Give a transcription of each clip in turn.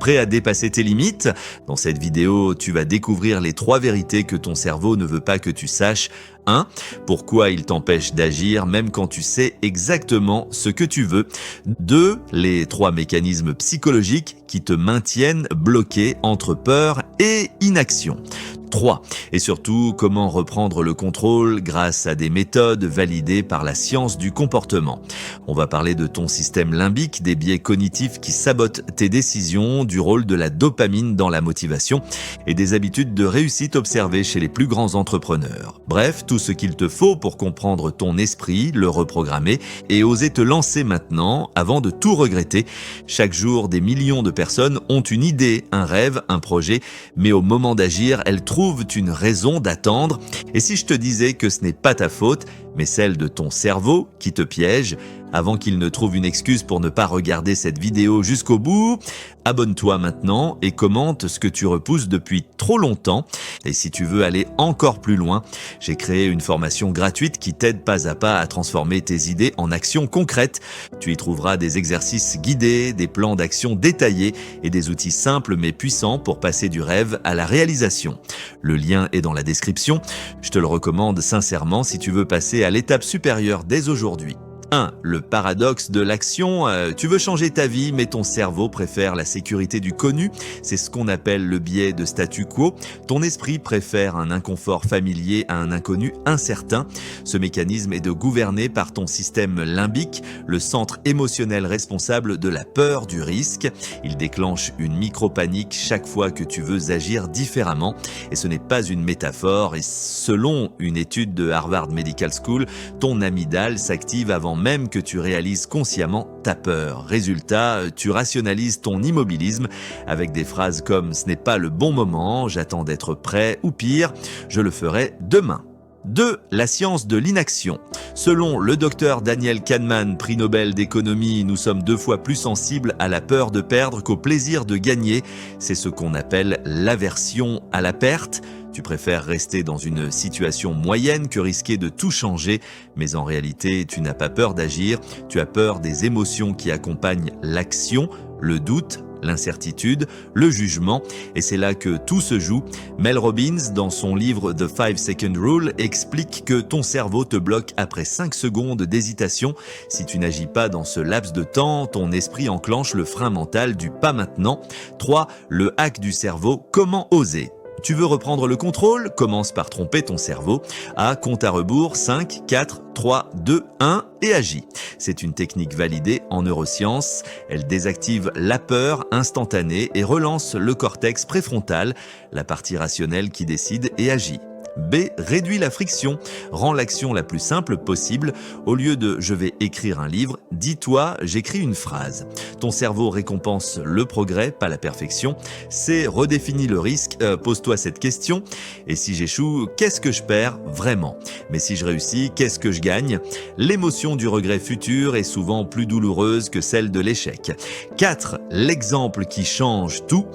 Prêt à dépasser tes limites? Dans cette vidéo, tu vas découvrir les 3 vérités que ton cerveau ne veut pas que tu saches. 1. Pourquoi il t'empêche d'agir même quand tu sais exactement ce que tu veux. 2. Les 3 mécanismes psychologiques qui te maintiennent bloqué entre peur et inaction. 3. Et surtout, comment reprendre le contrôle grâce à des méthodes validées par la science du comportement. On va parler de ton système limbique, des biais cognitifs qui sabotent tes décisions, du rôle de la dopamine dans la motivation et des habitudes de réussite observées chez les plus grands entrepreneurs. Bref, tout ce qu'il te faut pour comprendre ton esprit, le reprogrammer et oser te lancer maintenant avant de tout regretter. Chaque jour, des millions de personnes ont une idée, un rêve, un projet, mais au moment d'agir, elles trouvent une raison d'attendre. Et si je te disais que ce n'est pas ta faute, mais celle de ton cerveau qui te piège? Avant qu'il ne trouve une excuse pour ne pas regarder cette vidéo jusqu'au bout, abonne-toi maintenant et commente ce que tu repousses depuis trop longtemps. Et si tu veux aller encore plus loin, j'ai créé une formation gratuite qui t'aide pas à pas à transformer tes idées en actions concrètes. Tu y trouveras des exercices guidés, des plans d'action détaillés et des outils simples mais puissants pour passer du rêve à la réalisation. Le lien est dans la description. Je te le recommande sincèrement si tu veux passer à l'étape supérieure dès aujourd'hui. 1. Le paradoxe de l'action. Tu veux changer ta vie, mais ton cerveau préfère la sécurité du connu. C'est ce qu'on appelle le biais de statu quo. Ton esprit préfère un inconfort familier à un inconnu incertain. Ce mécanisme est de gouverner par ton système limbique, le centre émotionnel responsable de la peur du risque. Il déclenche une micro-panique chaque fois que tu veux agir différemment. Et ce n'est pas une métaphore. Et selon une étude de Harvard Medical School, ton amygdale s'active avant même que tu réalises consciemment ta peur. Résultat, tu rationalises ton immobilisme avec des phrases comme « ce n'est pas le bon moment, j'attends d'être prêt » ou pire « je le ferai demain ». 2. La science de l'inaction. Selon le docteur Daniel Kahneman, prix Nobel d'économie, nous sommes 2 fois plus sensibles à la peur de perdre qu'au plaisir de gagner. C'est ce qu'on appelle l'aversion à la perte. Tu préfères rester dans une situation moyenne que risquer de tout changer, mais en réalité, tu n'as pas peur d'agir, tu as peur des émotions qui accompagnent l'action, le doute, l'incertitude, le jugement, et c'est là que tout se joue. Mel Robbins, dans son livre The 5 Second Rule, explique que ton cerveau te bloque après 5 secondes d'hésitation. Si tu n'agis pas dans ce laps de temps, ton esprit enclenche le frein mental du pas maintenant. 3. Le hack du cerveau, comment oser? Tu veux reprendre le contrôle? Commence par tromper ton cerveau. Compte à rebours, 5, 4, 3, 2, 1 et agis. C'est une technique validée en neurosciences. Elle désactive la peur instantanée et relance le cortex préfrontal, la partie rationnelle qui décide et agit. B. Réduis la friction. Rends l'action la plus simple possible. Au lieu de « je vais écrire un livre », dis-toi « j'écris une phrase ». Ton cerveau récompense le progrès, pas la perfection. C. Redéfinis le risque. Pose-toi cette question. Et si j'échoue, qu'est-ce que je perds vraiment? Mais si je réussis, qu'est-ce que je gagne? L'émotion du regret futur est souvent plus douloureuse que celle de l'échec. 4. L'exemple qui change tout.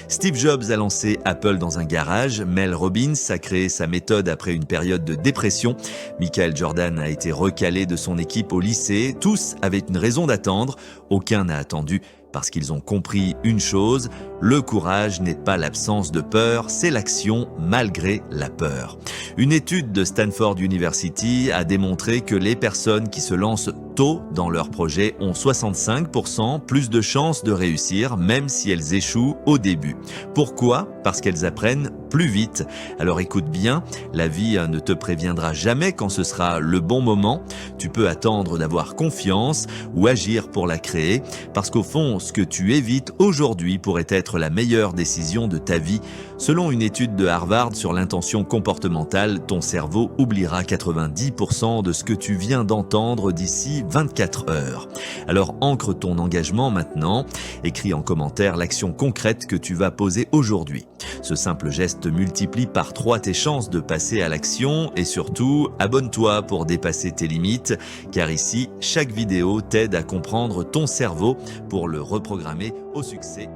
Steve Jobs a lancé Apple dans un garage. Mel Robbins a créé sa méthode après une période de dépression. Michael Jordan a été recalé de son équipe au lycée. Tous avaient une raison d'attendre. Aucun n'a attendu parce qu'ils ont compris une chose, le courage n'est pas l'absence de peur, c'est l'action malgré la peur. Une étude de Stanford University a démontré que les personnes qui se lancent tôt dans leur projet ont 65% plus de chances de réussir, même si elles échouent au début. Pourquoi? Parce qu'elles apprennent plus vite. Alors écoute bien, la vie ne te préviendra jamais quand ce sera le bon moment. Tu peux attendre d'avoir confiance ou agir pour la créer, parce qu'au fond, ce que tu évites aujourd'hui pourrait être la meilleure décision de ta vie. Selon une étude de Harvard sur l'intention comportementale, ton cerveau oubliera 90% de ce que tu viens d'entendre d'ici 24 heures. Alors ancre ton engagement maintenant, écris en commentaire l'action concrète que tu vas poser aujourd'hui. Ce simple geste multiplie par 3 tes chances de passer à l'action et surtout, abonne-toi pour dépasser tes limites, car ici, chaque vidéo t'aide à comprendre ton cerveau pour le reprogrammer au succès.